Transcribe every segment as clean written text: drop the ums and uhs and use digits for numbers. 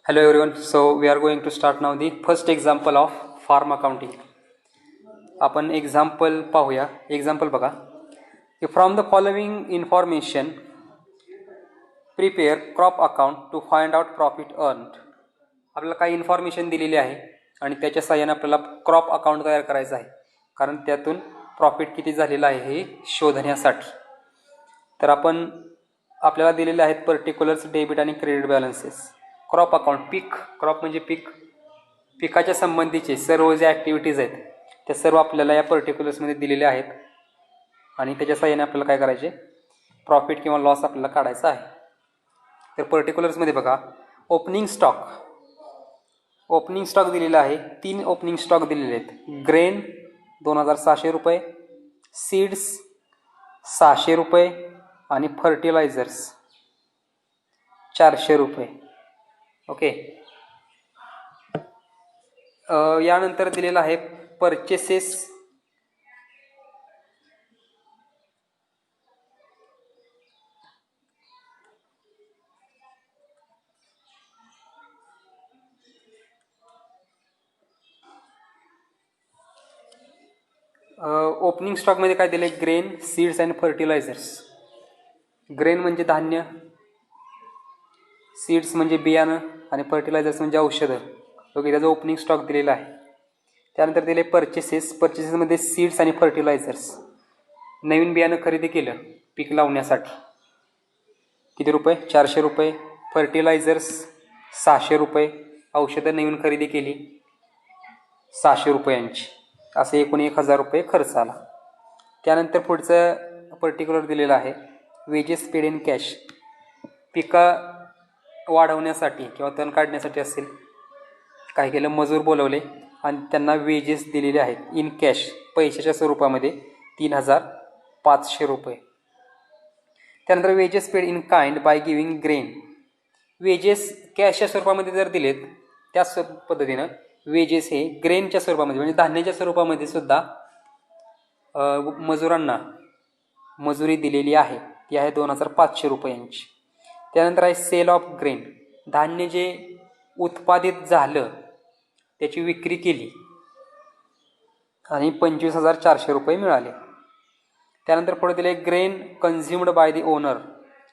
Hello everyone. So we are going to start now the first example of farm accounting. आपण example पाहूया. Example बघा. From the following information, prepare crop account to find out profit earned. आपल्याला काही information दिलेली आहे आणि त्याच्या साहाय्याने आपल्याला क्रॉप अकाउंट तयार करायचं आहे, कारण त्यातून प्रॉफिट किती झालेलं आहे हे शोधण्यासाठी. तर आपण आपल्याला दिलेले आहेत पर्टिक्युलर्स, डेबिट आणि क्रेडिट बॅलन्सेस. क्रॉप अकाउंट, पीक, क्रॉप म्हणजे पीक, पिकाच्या संबंधीचे सर्व जे ॲक्टिव्हिटीज आहेत त्या सर्व आपल्याला या पर्टिक्युलर्समध्ये दिलेल्या आहेत आणि त्याच्या साहाय्याने आपल्याला काय करायचे, प्रॉफिट किंवा लॉस आपल्याला काढायचा आहे. तर पर्टिक्युलर्समध्ये बघा, ओपनिंग स्टॉक दिलेला आहे. 3 ओपनिंग स्टॉक दिलेले आहेत. ग्रेन 2600 रुपये, सीड्स 600 रुपये आणि फर्टिलायझर्स 400 रुपये. ओके. यानंतर दिलेला आहे परचेसेस. ओपनिंग स्टॉकमध्ये काय दिले, grain, seeds and fertilizers. Grain म्हणजे धान्य, सीड्स म्हणजे बियाणं आणि फर्टिलायझर्स म्हणजे औषधं. ओके, त्याचा ओपनिंग स्टॉक दिलेला आहे. त्यानंतर दिले पर्चेसेसमध्ये सीड्स आणि फर्टिलायझर्स. नवीन बियाणं खरेदी केलं पीक लावण्यासाठी, किती रुपये, 400 रुपये. फर्टिलायझर्स 600 रुपये. औषधं नवीन खरेदी केली 600 रुपयांची. असे एकूण 1000 रुपये खर्च आला. त्यानंतर पुढचं पर्टिक्युलर दिलेलं आहे वेजेस पेड इन कॅश. पिका वाढवण्यासाठी किंवा तण काढण्यासाठी असेल, काय केलं, मजूर बोलवले आणि त्यांना वेजेस दिलेले आहेत इन कॅश, पैशाच्या स्वरूपामध्ये 3500 रुपये. त्यानंतर wages paid in kind by giving grain. Wages कॅशच्या स्वरूपामध्ये जर दिलेत त्याच पद्धतीनं वेजेस हे ग्रेनच्या स्वरूपामध्ये म्हणजे धान्याच्या स्वरूपामध्ये सुद्धा मजुरांना मजुरी दिलेली आहे. ती आहे 2500 रुपयांची. त्यानंतर आहे सेल ऑफ ग्रेन. धान्य जे उत्पादित झालं त्याची विक्री केली आणि 25400 रुपये मिळाले. त्यानंतर पुढे दिले grain consumed by the owner.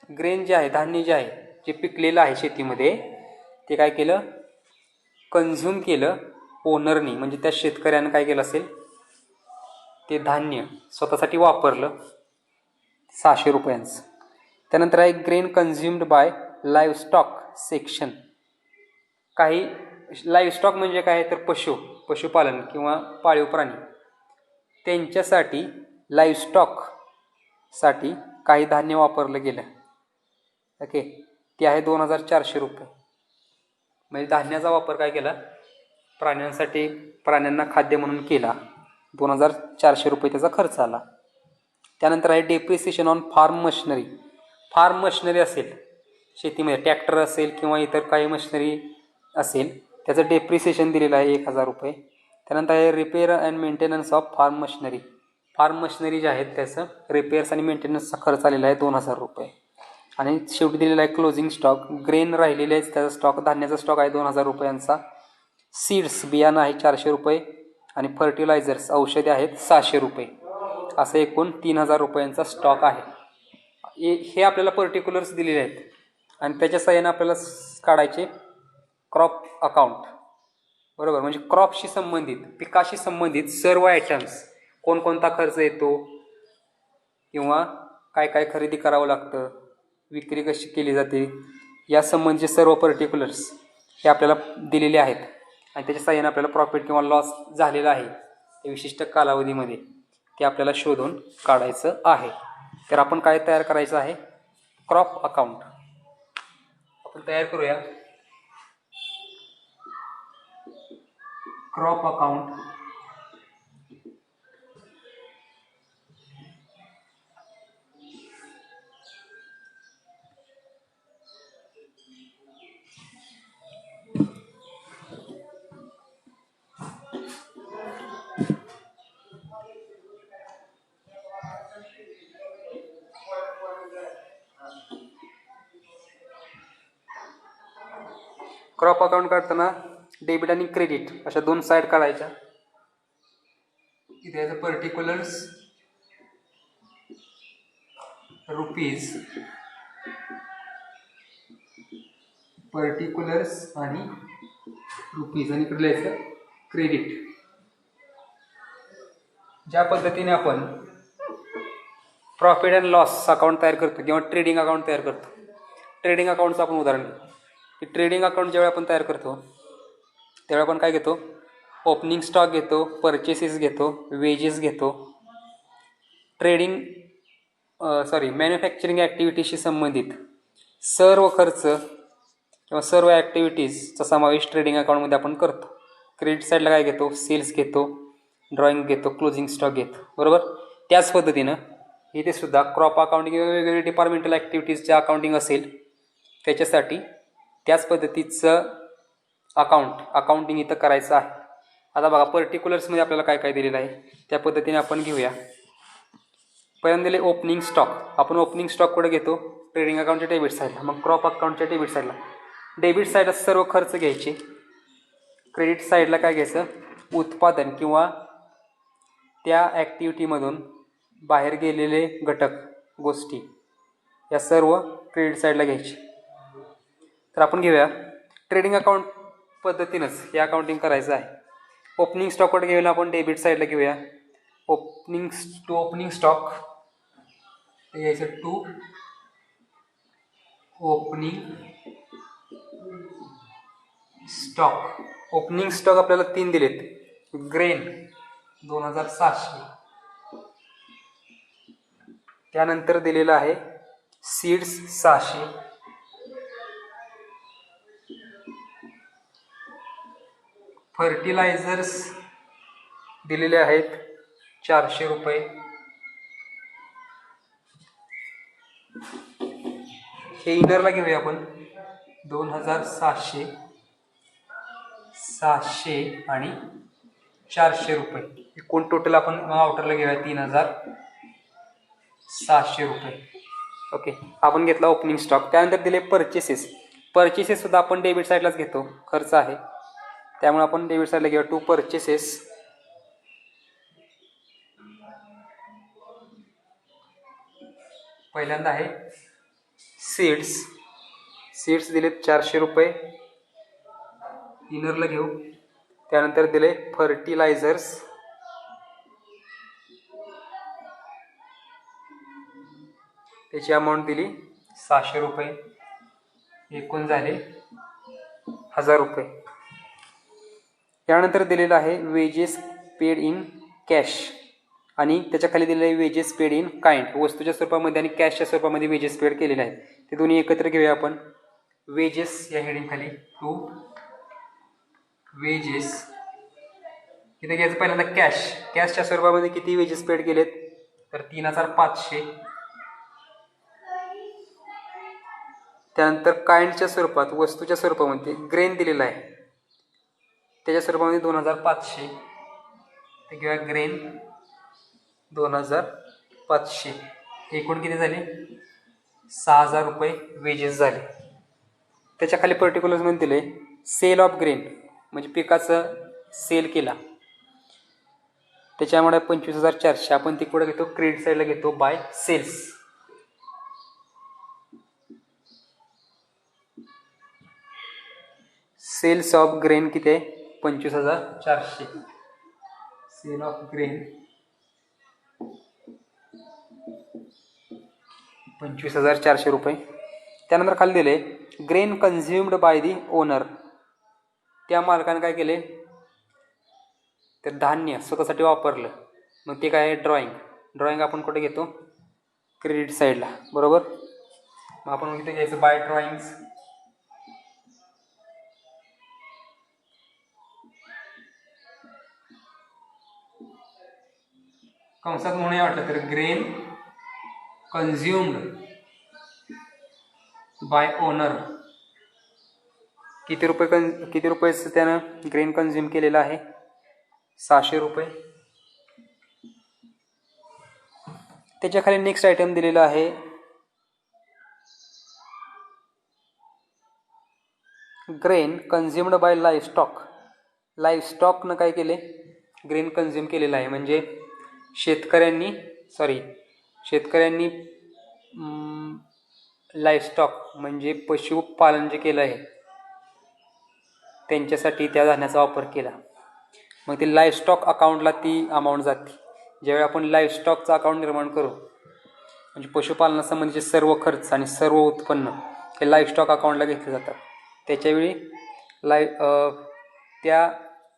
Grain जे आहे, धान्य जे आहे, जे पिकलेलं आहे शेतीमध्ये, ते काय केलं, कन्झ्युम केलं ओनरनी, म्हणजे त्या शेतकऱ्यानं काय केलं असेल, ते धान्य स्वतःसाठी वापरलं 600 रुपयांचं. त्यानंतर आहे ग्रेन कन्झ्युम्ड बाय लाईव्हस्टॉक सेक्शन. काही लाईव्हस्टॉक म्हणजे काय तर पशुपालन किंवा पाळीव प्राणी, त्यांच्यासाठी लाईव्हस्टॉकसाठी काही धान्य वापरलं गेलं. ओके, ते आहे 2400 रुपये. म्हणजे धान्याचा वापर काय केला, प्राण्यांसाठी, प्राण्यांना खाद्य म्हणून केला. 2400 रुपये त्याचा खर्च आला. त्यानंतर आहे depreciation on farm machinery. Farm machinery असेल शेतीमध्ये, ट्रॅक्टर असेल किंवा इतर काही मशिनरी असेल, त्याचं डेप्रिसिएशन दिलेलं आहे 1000 रुपये. त्यानंतर आहे repair and maintenance of farm machinery. Farm machinery जे आहेत त्याचं रिपेअर्स आणि मेंटेनन्सचा खर्च आलेला आहे 2000 रुपये. आणि शेवटी दिलेला आहे क्लोजिंग स्टॉक. ग्रेन राहिलेले आहे त्याचा स्टॉक, धान्याचा स्टॉक आहे 2000 रुपयांचा. सीड्स बियाणं आहे 400 रुपये आणि फर्टिलायझर्स औषधे आहेत 600 रुपये. असं एकूण 3000 रुपयांचा स्टॉक आहे. हे आपल्याला पर्टिक्युलर्स दिलेले आहेत आणि त्याच्या साहाय्याने आपल्याला काढायचे क्रॉप अकाउंट. बरोबर, म्हणजे क्रॉपशी संबंधित, पिकाशी संबंधित सर्व आयटम्स, कोणकोणता खर्च येतो किंवा काय काय खरेदी करावं लागतं, विक्री कशी केली जाते, या संबंधीचे सर्व पर्टिक्युलर्स हे आपल्याला दिलेले आहेत आणि त्याच्या साहाय्याने आपल्याला प्रॉफिट किंवा लॉस झालेला आहे त्या विशिष्ट कालावधीमध्ये ते आपल्याला शोधून काढायचं आहे. तर आपण काय तयार करायचं आहे, क्रॉप अकाउंट आपण तयार करूया. क्रॉप अकाउंट क्रॉप अकाउंट काढताना डेबिट आणि क्रेडिट अशा दोन साईड काढायच्या. इथे याचं पर्टिक्युलर्स रुपीज, पर्टिक्युलर्स आणि रुपीज, आणि इकडे लिहायचं क्रेडिट. ज्या पद्धतीने आपण प्रॉफिट अँड लॉस अकाउंट तयार करतो किंवा ट्रेडिंग अकाउंट तयार करतो. ट्रेडिंग अकाउंटचं आपण उदाहरण घेऊ की ट्रेडिंग अकाउंट ज्यावेळी आपण तयार करतो त्यावेळी आपण काय घेतो, ओपनिंग स्टॉक घेतो, परचेसेस घेतो, वेजेस घेतो. मॅन्युफॅक्चरिंग ॲक्टिव्हिटीशी संबंधित सर्व खर्च किंवा सर्व ॲक्टिव्हिटीजचा समावेश ट्रेडिंग अकाउंटमध्ये आपण करतो. क्रेडिट साईडला काय घेतो, सेल्स घेतो, ड्रॉइंग घेतो, क्लोजिंग स्टॉक घेतो, बरोबर. त्याच पद्धतीनं इथे सुद्धा क्रॉप अकाउंटिंग किंवा वेगवेगळे डिपार्टमेंटल ॲक्टिव्हिटीजचे अकाउंटिंग असेल त्याच्यासाठी त्याच पद्धतीचं अकाउंटिंग इथं करायचं आहे. आता बघा पर्टिक्युलर्समध्ये आपल्याला काय काय दिलेलं आहे त्या पद्धतीने आपण घेऊया. पहिल्यांदा दिले ओपनिंग स्टॉक. आपण ओपनिंग स्टॉक कुठे घेतो, ट्रेडिंग अकाउंटच्या डेबिट साईडला. मग क्रॉप अकाउंटच्या डेबिट साईडला, डेबिट साईडला सर्व खर्च घ्यायचे. क्रेडिट साईडला काय घ्यायचं, उत्पादन किंवा त्या ॲक्टिव्हिटीमधून बाहेर गेलेले घटक गोष्टी या सर्व क्रेडिट साईडला घ्यायचे. तर आपण घेऊया ट्रेडिंग अकाउंट पद्धतीनंच हे अकाउंटिंग करायचं आहे. ओपनिंग स्टॉककडे घेऊया आपण डेबिट साईडला घेऊया. ओपनिंग स्टॉक घ्यायचं to opening stock. Opening stock आपल्याला 3 दिलेत. ग्रेन 2700, त्यानंतर दिलेलं आहे सीड्स 600, फर्टिलायझर्स दिलेले आहेत 400 रुपये, हे इनरला घेऊया आपण 2700, 700 आणि 400 रुपये. एकूण टोटल आपण आउटरला घेऊया 3700 रुपये. ओके, आपण घेतला ओपनिंग स्टॉक. त्यानंतर दिले परचेसेस. परचेसेस सुद्धा आपण डेबिट साईडलाच घेतो, खर्च आहे त्यामुळे आपण डेबिट साईडला घेऊया टू परचेसेस. पहिल्यांदा आहे सीड्स दिलेत 400 रुपये, इनरला घेऊ. त्यानंतर दिले फर्टिलायझर्स, त्याची अमाऊंट दिली 600 रुपये, एकूण झाले 1000 रुपये. त्यानंतर दिलेलं आहे वेजेस पेड इन कॅश आणि त्याच्याखाली दिलेलं आहे वेजेस पेड इन काइंड. वस्तूच्या स्वरूपामध्ये आणि कॅशच्या स्वरूपामध्ये वेजेस पेड केलेले आहेत. ते दोन्ही एकत्र घेऊया आपण. वेजेस या हेडिंग खाली टू वेजेस, इथे घ्यायचं पहिल्यांदा कॅशच्या स्वरूपामध्ये किती वेजेस पेड केलेत तर 3500. त्यानंतर काइंडच्या स्वरूपात वस्तूच्या स्वरूपामध्ये ग्रेन दिलेला आहे त्याच्या स्वरूपामध्ये 2500, ते घेऊया ग्रेन 2500. एकूण किती झाले 6000 रुपये वेजेस झाले. त्याच्या खाली पर्टिक्युलर्समध्ये दिले सेल ऑफ ग्रेन, म्हणजे पिकाचं सेल केला त्याच्यामुळे 25400. आपण ती कुठे घेतो, क्रेडिट साईडला घेतो by sales. Sales of grain किती आहे 25400. सेल ऑफ ग्रेन 25400 रुपये. त्यानंतर खाली दिले grain consumed by the owner. त्या मालकाने काय केले तर धान्य स्वतःसाठी वापरलं, मग ते काय आहे ड्रॉइंग आपण कुठे घेतो क्रेडिट साईडला, बरोबर. मग आपण इथे घ्यायचं बाय ड्रॉइंग्स. कंसात म्हणून वाटलं तर ग्रेन कन्झ्युम्ड बाय ओनर. किती रुपयेचं त्यानं ग्रेन कन्झ्युम केलेलं आहे 600 रुपये. त्याच्या खाली नेक्स्ट आयटम दिलेला आहे ग्रेन कन्झ्युम्ड बाय लाईव्हस्टॉकनं काय केले, ग्रेन कन्झ्युम केलेलं आहे. म्हणजे शेतकऱ्यांनी लाईव्हस्टॉक म्हणजे पशुपालन जे केलं आहे त्यांच्यासाठी त्या धान्याचा वापर केला. मग ते लाईव्हस्टॉक अकाउंटला ती अमाऊंट जाते. ज्यावेळी आपण लाईव्हस्टॉकचा अकाउंट निर्माण करू म्हणजे पशुपालनासंबंधीचे सर्व खर्च आणि सर्व उत्पन्न हे लाईव्हस्टॉक अकाउंटला घेतले जातात. त्याच्यावेळी त्या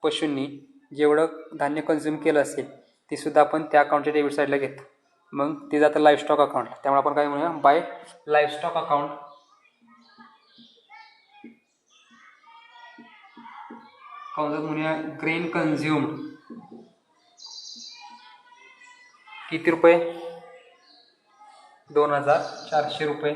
पशूंनी जेवढं धान्य कन्झ्युम केलं असेल ते सुद्धा आपण त्या अकाउंटच्या डेबिट साईडला घेतो. मग ते जातं लाईव्हस्टॉक अकाउंटला. त्यामुळे आपण काय म्हणूया, बाय लाईव्हस्टॉक अकाउंट म्हणूया ग्रेन कन्झ्युम्ड किती रुपये, 2400 रुपये.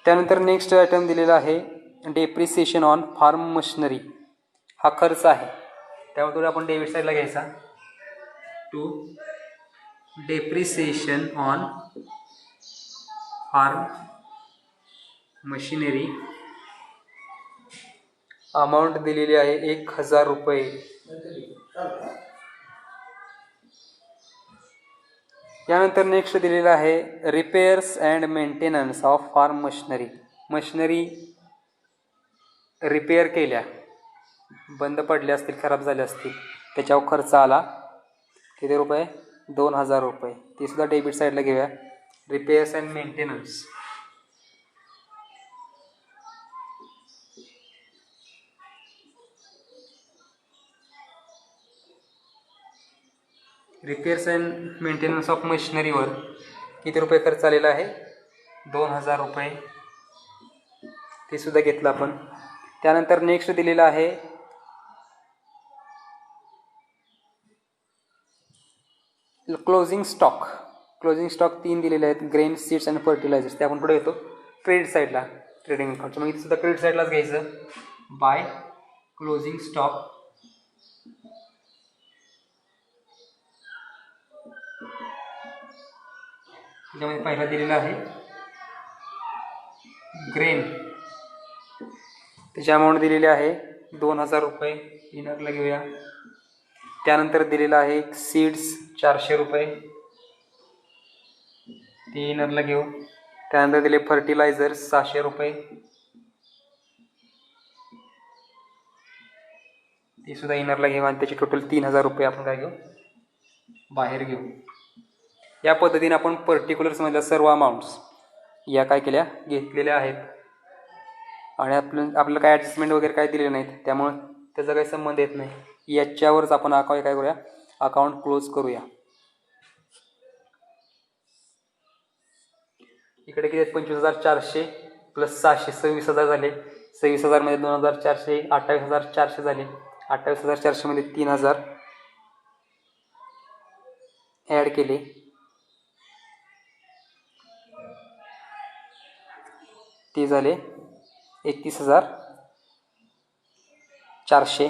त्यानंतर नेक्स्ट आयटम दिलेला आहे डेप्रिसिएशन ऑन फार्म मशिनरी. हा खर्च आहे, त्यामुळे थोडं आपण डेबिट साईडला घ्यायचा. To depreciation on farm machinery amount दिलेली आहे 1000 रुपये. यानंतर नेक्स्ट दिलेला आहे repairs and maintenance of farm machinery repair केल्या, बंद पडल्या असतील, खराब झाल्या असतील, त्याच्यावर खर्च आला किती रुपये, 2000 रुपये. ती सुद्धा डेबिट साईडला घेऊया. रिपेअर्स अँड मेंटेनन्स ऑफ मशिनरीवर किती रुपये खर्च आलेला आहे, 2000 रुपये. ते सुद्धा घेतलं आपण. त्यानंतर नेक्स्ट दिलेला आहे क्लोजिंग स्टॉक 3 दिलेले आहेत. ग्रेन, सीड्स आणि फर्टिलायझर्स. ते आपण पुढे येतो क्रेडिट साईडला, ट्रेडिंग अकाउंट. मग इथे सुद्धा क्रेडिट साईडलाच घ्यायचं. बाय क्लोजिंग स्टॉक त्याच्यामध्ये पहिला दिलेला आहे ग्रेन, त्याची अमाऊंट दिलेली आहे 2000 रुपये. इनरला घेऊया. त्यानंतर दिलेला आहे सीड्स 400 रुपये, ते इनरला घेऊ. त्यानंतर दिले फर्टिलायझर 600 रुपये, ते सुद्धा इनरला घेऊ. आणि त्याची टोटल 3000 रुपये आपण काय घेऊ, बाहेर घेऊ. या पद्धतीने आपण पर्टिक्युलर्समधल्या सर्व अमाऊंट्स या काय केल्या, घेतलेल्या आहेत. आणि आपल्याला काय ॲडजस्टमेंट वगैरे काय दिलेले नाहीत, त्यामुळं त्याचा काही संबंध येत नाही. याच्यावरच आपण काय करूया, अकाउंट क्लोज करूया. इकडे किती आहेत, 25400 प्लस 600 26,000 झाले. 26,000 मध्ये 2400 28,400 झाले. 28,400 मध्ये 3000 ॲड केले. ते झाले 31,400.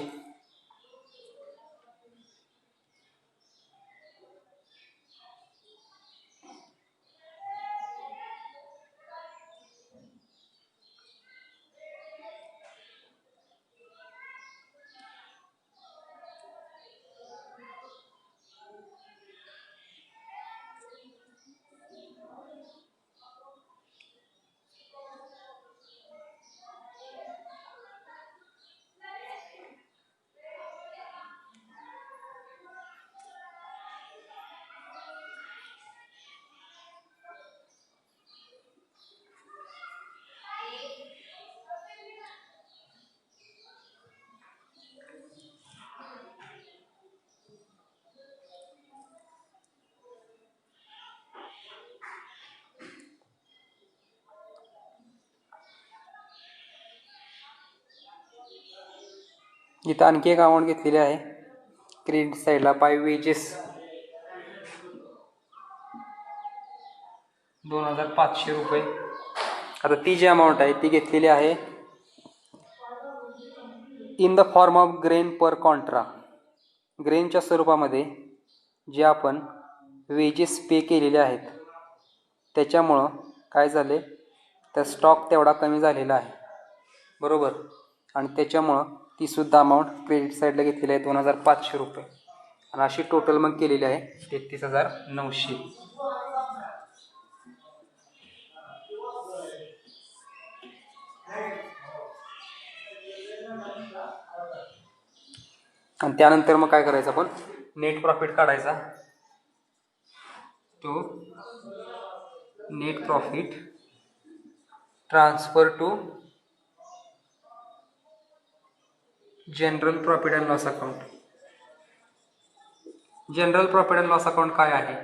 इथं आणखी एक अमाऊंट घेतलेली आहे क्रेडिट साईडला, बाय वेजेस 2500 रुपये. आता ती जी अमाऊंट आहे ती घेतलेली आहे in the form of grain per contra. ग्रेनच्या स्वरूपामध्ये जे आपण वेजेस पे केलेले आहेत त्याच्यामुळं काय झाले, तर स्टॉक तेवढा कमी झालेला आहे, बरोबर. आणि त्याच्यामुळं तीसुद्धा अमाऊंट क्रेडिट साईडला घेतलेली आहे 2500 रुपये. आणि अशी टोटल मग केलेली आहे 33,900. आणि त्यानंतर मग काय करायचं, आपण नेट प्रॉफिट काढायचा. तो net profit transfer to general profit and loss account. General profit and loss account काय आहे,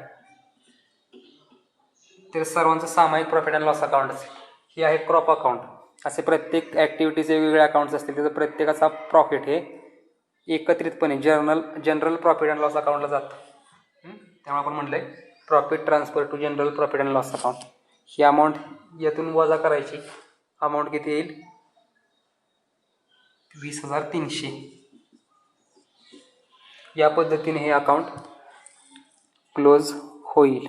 ते सर्वांचं सामायिक प्रॉफिट अँड लॉस अकाउंट असेल. हे आहे क्रॉप अकाउंट. असे प्रत्येक ॲक्टिव्हिटीचे वेगवेगळे अकाउंट्स असतील, त्याचं प्रत्येकाचा प्रॉफिट हे एकत्रितपणे जनरल प्रॉफिट अँड लॉस अकाउंटला जातं. त्यामुळे आपण म्हटलं आहे profit transfer to general profit and loss account. ही अमाऊंट यातून वजा करायची. अमाऊंट किती येईल, 20,300. या पद्धतीने हे अकाउंट क्लोज होईल.